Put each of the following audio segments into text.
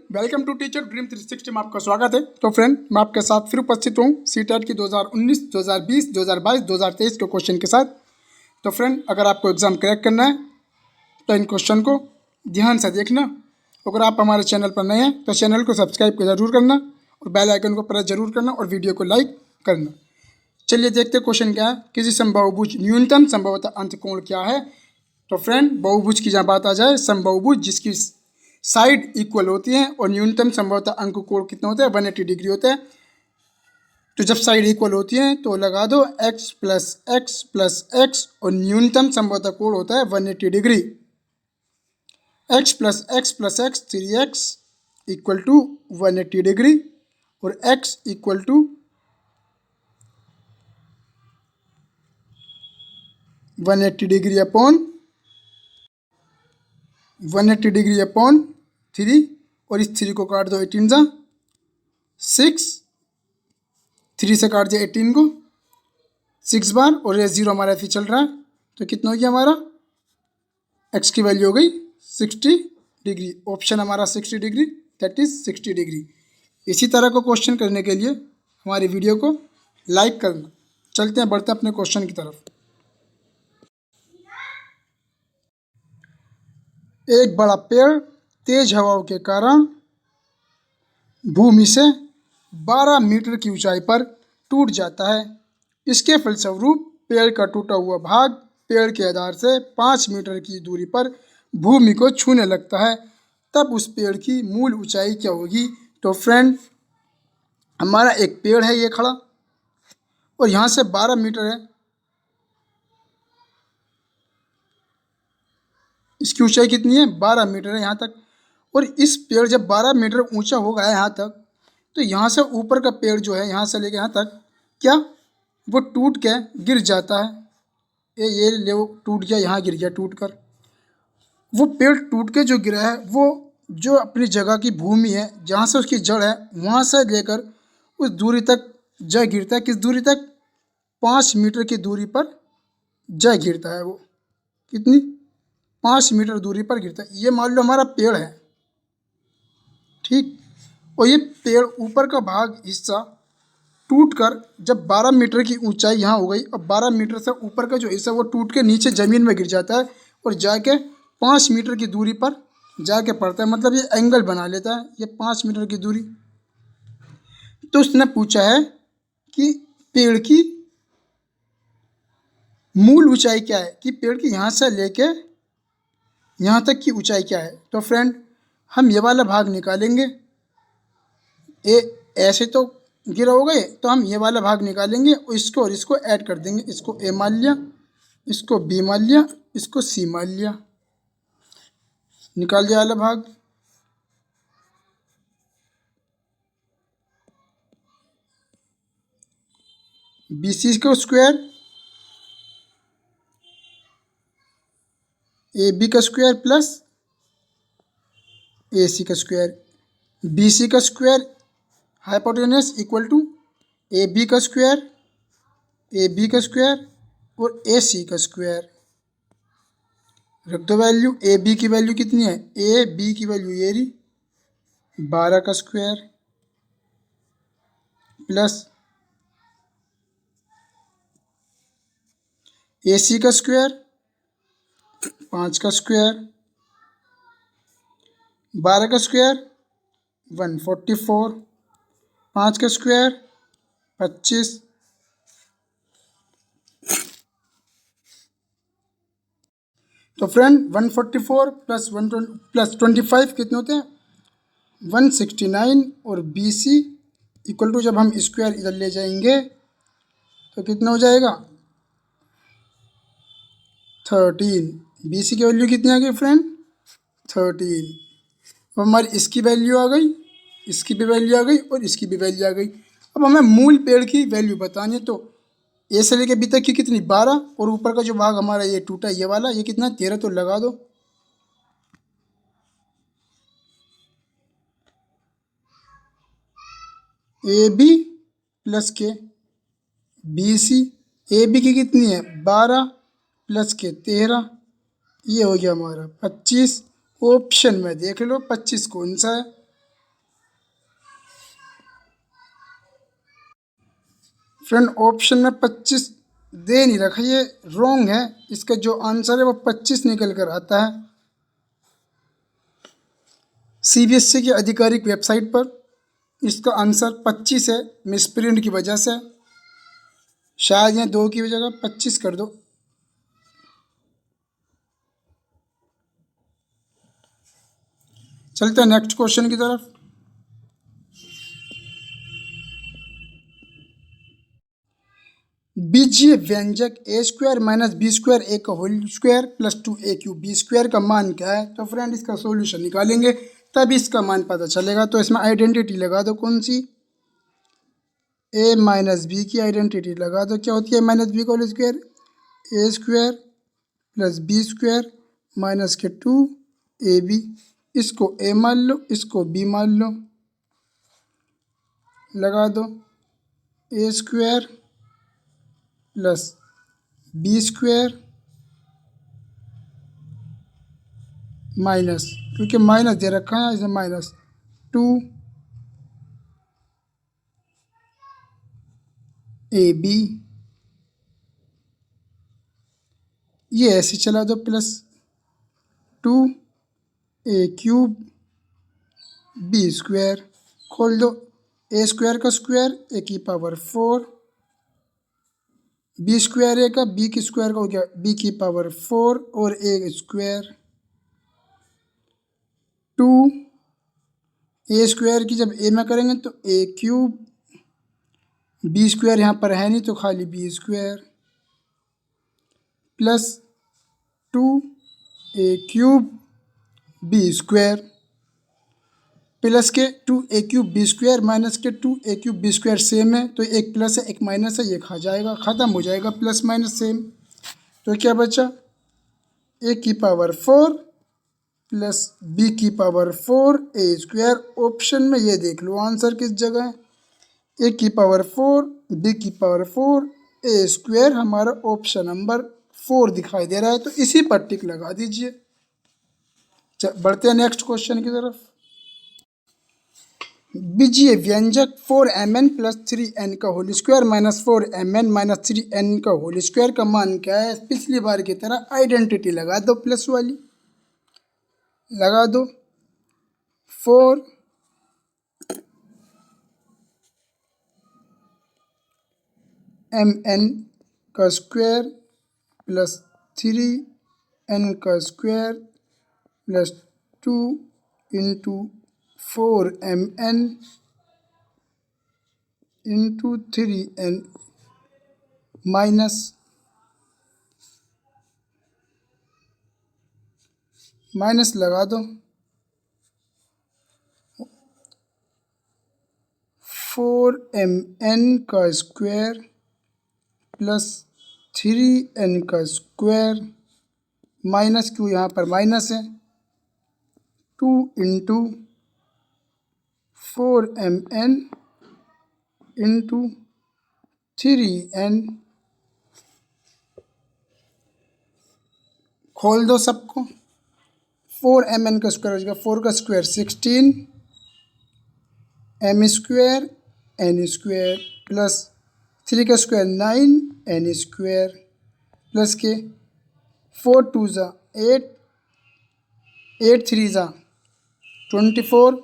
Welcome to teacher dream 360 में आपका स्वागत है। तो फ्रेंड, मैं आपके साथ फिर उपस्थित हूँ सीटेट की 2019, 2020, 2022, 2023 के क्वेश्चन के साथ। तो फ्रेंड, अगर आपको एग्ज़ाम क्रैक करना है तो इन क्वेश्चन को ध्यान से देखना। अगर आप हमारे चैनल पर नए हैं तो चैनल को सब्सक्राइब ज़रूर करना और बेल आइकन को प्रेस जरूर करना और वीडियो को लाइक करना। चलिए देखते हैं क्वेश्चन क्या है। किसी समबाहुभुज न्यूनतम संभवतः अंतकोण क्या है। तो फ्रेंड, बहुभुज की जहाँ बात आ जाए, समबाहुभुज जिसकी साइड इक्वल होती हैं और न्यूनतम संभवतः अंक कोण कितना होता है, 180 डिग्री होता है। तो जब साइड इक्वल होती हैं तो लगा दो x plus x plus x और न्यूनतम संभवतः कोण होता है 180 degree. x plus x plus x 3x equal to 180 degree और x equal to 180 degree upon 180 degree upon 3 और इस 3 को काट दो 18 जा 6, 3 से काट दिया 18 को 6 बार और ये 0 हमारा ऐसे चल रहा है। तो कितना हो गया हमारा, x की वैल्यू हो गई 60 डिग्री। ऑप्शन हमारा 60 डिग्री, दैट इज 60 डिग्री। इसी तरह को क्वेश्चन करने के लिए हमारी वीडियो को लाइक करना। चलते हैं, बढ़ते हैं अपने क्वेश्चन की तरफ। एक बड़ा पेड़ तेज हवाओं के कारण भूमि से 12 मीटर की ऊंचाई पर टूट जाता है। इसके फलस्वरूप पेड़ का टूटा हुआ भाग पेड़ के आधार से 5 मीटर की दूरी पर भूमि को छूने लगता है। तब उस पेड़ की मूल ऊंचाई क्या होगी। तो फ्रेंड, हमारा एक पेड़ है ये खड़ा और यहाँ से 12 मीटर है, इसकी ऊंचाई कितनी है, 12 मीटर है यहाँ तक। और इस पेड़ जब 12 मीटर ऊंचा हो गया यहाँ तक, तो यहाँ से ऊपर का पेड़ जो है यहाँ से लेकर यहाँ तक क्या वो टूट के गिर जाता है। ये ले वो टूट गया, यहाँ गिर गया टूट कर। वो पेड़ टूट के जो गिरा है वो जो अपनी जगह की भूमि है जहाँ से उसकी जड़ है वहाँ से लेकर उस दूरी तक जा गिरता है। किस दूरी तक, 5 मीटर की दूरी पर जा गिरता है। वो कितनी, 5 मीटर दूरी पर गिरता है। ये मान लो हमारा पेड़ है, ठीक। और ये पेड़ ऊपर का भाग हिस्सा टूटकर जब 12 मीटर की ऊंचाई यहाँ हो गई और 12 मीटर से ऊपर का जो हिस्सा वो टूट के नीचे ज़मीन में गिर जाता है और जाके 5 मीटर की दूरी पर जाके पड़ता है। मतलब ये एंगल बना लेता है, ये 5 मीटर की दूरी। तो उसने पूछा है कि पेड़ की मूल ऊंचाई क्या है, कि पेड़ की यहाँ से लेके यहाँ तक की ऊंचाई क्या है। तो फ्रेंड, हम ये वाला भाग निकालेंगे। ऐसे तो गिरा हो गए, तो हम ये वाला भाग निकालेंगे और इसको ऐड कर देंगे। इसको ए मान लिया, इसको बी मान लिया, इसको सी मान लिया, निकाल दिया वाला भाग। बी सी का स्क्वायर, ए बी का स्क्वायर प्लस ए सी का स्क्वायर। बी सी का square hypotenuse equal to A B का स्क्वायर, ए बी का स्क्वायर और ए सी का स्क्वायर। रख दो वैल्यू। ए बी की वैल्यू कितनी है, ए बी की वैल्यू ये रही 12 का स्क्वायर प्लस ए सी का स्क्वायर 5 का स्क्वायर, 12 का स्क्वायर 144, 5 का स्क्वायर 25। तो फ्रेंड, 144 प्लस 25 कितने होते हैं, 169। और बी सी इक्वल टू जब हम स्क्वायर इधर ले जाएंगे तो कितना हो जाएगा 13। बी सी की वैल्यू कितनी आ गई फ्रेंड, 13। अब हमारी इसकी वैल्यू आ गई, इसकी भी वैल्यू आ गई और इसकी भी वैल्यू आ गई। अब हमें मूल पेड़ की वैल्यू बतानी है। तो ए से लेके बी तक की कितनी, 12 और ऊपर का जो भाग हमारा ये टूटा ये वाला, ये कितना 13। तो लगा दो। ए बी प्लस के बी सी, ए बी की कितनी है 12 प्लस के 13, ये हो गया हमारा 25। ऑप्शन में देख लो 25 कौन सा है, फ्रेंड ऑप्शन में 25 दे नहीं रखा, ये रॉन्ग है। इसका जो आंसर है वो 25 निकल कर आता है। सीबीएसई की आधिकारिक वेबसाइट पर इसका आंसर 25 है, मिसप्रिंट की वजह से। शायद यहाँ 2 की जगह 25 कर दो। चलते हैं नेक्स्ट क्वेश्चन की तरफ। बीजीय व्यंजक A square minus B square A का whole square plus 2 B square का मान क्या है? तो फ्रेंड इसका सॉल्यूशन निकालेंगे तभी इसका मान पता चलेगा। तो इसमें आइडेंटिटी लगा दो, कौन सी? ए माइनस बी की आइडेंटिटी लगा दो। क्या होती है माइनस बी का whole square? A square plus B square minus के 2ab। इसको ए मान लो, इसको बी मान लो, लगा दो। A square plus B square minus, क्योंकि माइनस दे रखा है इसे, माइनस 2ab। ये ऐसे चला दो, प्लस 2a³ बी स्क्वायर। खोल दो, ए स्क्वायर का स्क्वायर ए की पावर 4, बी स्क्वायर ए का बी की स्क्वायर का हो गया बी की पावर 4 और ए स्क्वायर 2। ए स्क्वायर की जब ए में करेंगे तो a³ बी स्क्वायर यहाँ पर है नहीं तो खाली B square plus 2a³ B square plus के 2a³ बी स्क्वायर माइनस के 2a³ बी स्क्वायर सेम है, तो एक प्लस है एक माइनस है, ये खा जाएगा, ख़त्म हो जाएगा प्लस माइनस सेम। तो क्या बचा? ए की पावर 4 प्लस बी की पावर 4 ए स्क्वायर। ऑप्शन में ये देख लो आंसर किस जगह है। ए की पावर 4 बी की पावर 4 ए स्क्वायर हमारा ऑप्शन नंबर 4 दिखाई दे रहा है, तो इसी पर टिक लगा दीजिए। बढ़ते हैं नेक्स्ट क्वेश्चन की तरफ। बीजीय व्यंजक 4mn प्लस 3n का whole square minus 4mn minus 3n का होल स्क्वायर का मान क्या है? पिछली बार की तरह आइडेंटिटी लगा दो, प्लस वाली लगा दो। 4mn का स्क्वायर प्लस 3n का square plus 2 into 4mn into 3n minus लगा दो। 4mn का स्क्वायर प्लस 3n का स्क्वायर माइनस क्यों, यहाँ पर माइनस है, 2 इंटू 4mn इंटू 3n। खोल दो सबको। 4mn का स्क्वायर हो जाएगा 4 का square 16 m square n square plus 3 का स्क्वायर 9 n स्क्वायर प्लस के 4 2 ज़ा 8 8 3 ज़ा 24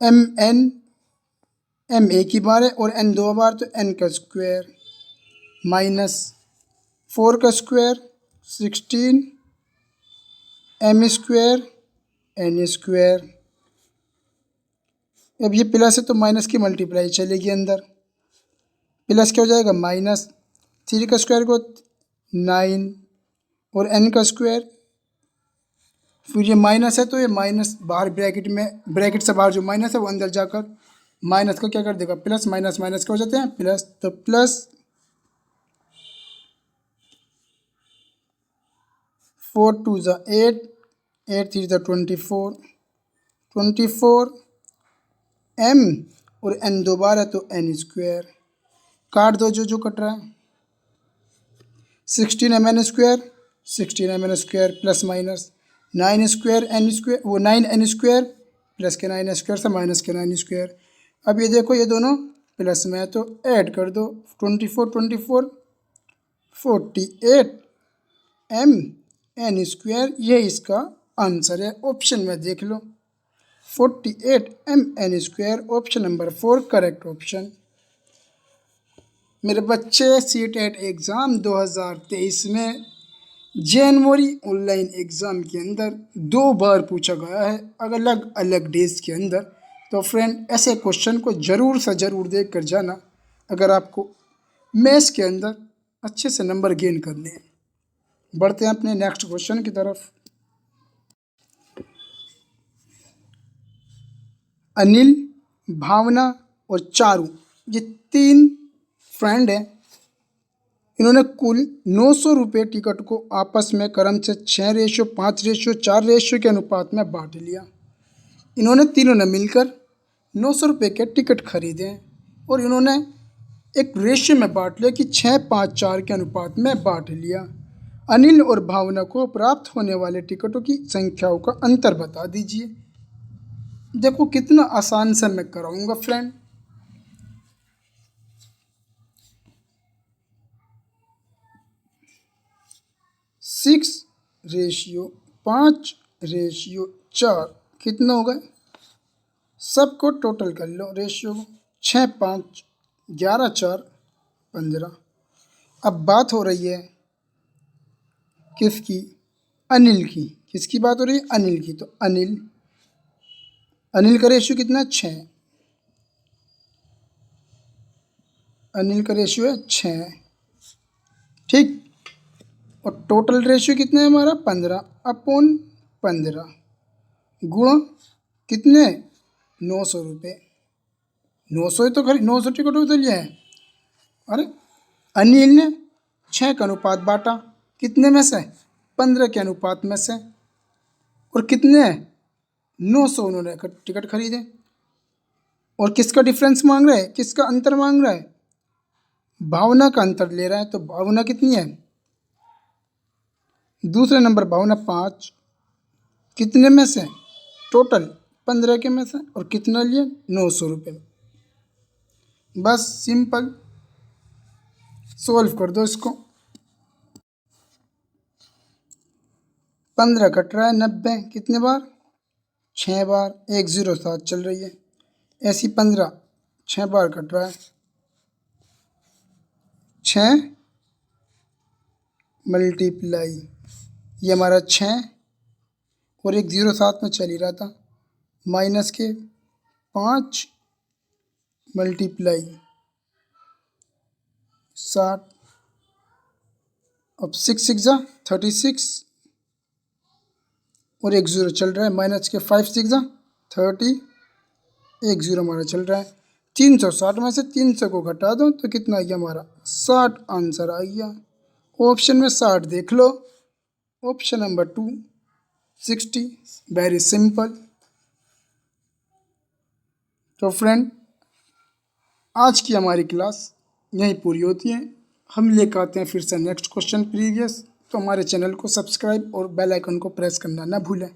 mn m एक ही बार है और n 2 बार तो n का स्क्वायर माइनस 4 का square 16 m square n square. अब ये प्लस है तो माइनस की मल्टीप्लाई चलेगी अंदर, प्लस क्या हो जाएगा माइनस 3 का स्क्वायर को 9 और n का स्क्वायर, फिर ये माइनस है तो ये माइनस बाहर ब्रैकेट में, ब्रैकेट से बाहर जो माइनस है वो अंदर जाकर माइनस का क्या कर देगा प्लस, माइनस माइनस क्या हो जाते हैं प्लस। तो प्लस 4 2 ज़ा 8 8 3 ज़ा 24 m और n 2 बार है तो n स्क्वायर। काट दो जो कट रहा है। 16 mn square 16 mn square plus minus 9 square n square, वो 9 n स्क्वायर प्लस के 9 स्क्वायर से माइनस के 9 स्क्वायर अब ये देखो ये दोनों प्लस में है तो ऐड कर दो, 24 48 एम एन स्क्वायर, ये इसका आंसर है। ऑप्शन में देख लो 48 M N square, option number 4 correct option. मेरे बच्चे सीटेट एग्ज़ाम 2023 में जनवरी ऑनलाइन एग्ज़ाम के अंदर 2 बार पूछा गया है अलग अलग डेज के अंदर। तो फ्रेंड ऐसे क्वेश्चन को ज़रूर से ज़रूर देख कर जाना अगर आपको मैथ्स के अंदर अच्छे से नंबर गेन करने हैं। बढ़ते हैं अपने नेक्स्ट क्वेश्चन की तरफ। अनिल, भावना और चारू ये 3 फ्रेंड हैं। इन्होंने कुल 900 रुपये टिकट को आपस में क्रम से 6:5:4 के अनुपात में बांट लिया। इन्होंने तीनों ने मिलकर 900 रुपये के टिकट खरीदे हैं और इन्होंने एक रेशियो में बांट लिया कि 6:5:4 के अनुपात में बांट लिया। अनिल और भावना को प्राप्त होने वाले टिकटों की संख्याओं का अंतर बता दीजिए। देखो कितना आसान से मैं कराऊंगा फ्रेंड। सिक्स रेशियो 5:4 कितना हो गए, सबको टोटल कर लो रेशियो को। 6 5 11 4 15। अब बात हो रही है किसकी, अनिल की। किसकी बात हो रही है, अनिल की। तो अनिल का रेशियो कितना है, 6। अनिल का रेशियो है 6, ठीक। और टोटल रेशियो कितना है हमारा, 15/15 गुणा कितने, 900 रुपये। 900 तो खरीद, 900 टिकट तो लिया है। अरे अनिल ने 6 का अनुपात बांटा, कितने में से, 15 के अनुपात में से। और कितने, 900 उन्होंने टिकट खरीदे। और किसका डिफरेंस मांग रहा है, किसका अंतर मांग रहा है, भावना का अंतर ले रहा है। तो भावना कितनी है, दूसरे नंबर भावना 5, कितने में से, टोटल 15 के में से। और कितना लिए, 900 रुपये। बस सिंपल, सॉल्व कर दो इसको। 15 कट रहा है 90 कितने बार, 6 बार। 107 चल रही है, ऐसी 15 6 बार कट रहा है। 6 मल्टीप्लाई, ये हमारा 6 और 107 में चल ही रहा था, माइनस के 5 मल्टीप्लाई 60। अब 6 6 36 और 10 चल रहा है, माइनस के 5 6 30, 10 हमारा चल रहा है। 360 में से 300 को घटा दो तो कितना आ गया हमारा, 60 आंसर आ गया। ऑप्शन में 60 देख लो, ऑप्शन नंबर 2 60। Very simple. तो फ्रेंड आज की हमारी क्लास यहीं पूरी होती है। हम लेकर आते हैं फिर से नेक्स्ट क्वेश्चन प्रीवियस। तो हमारे चैनल को सब्सक्राइब और बेल आइकन को प्रेस करना ना भूलें।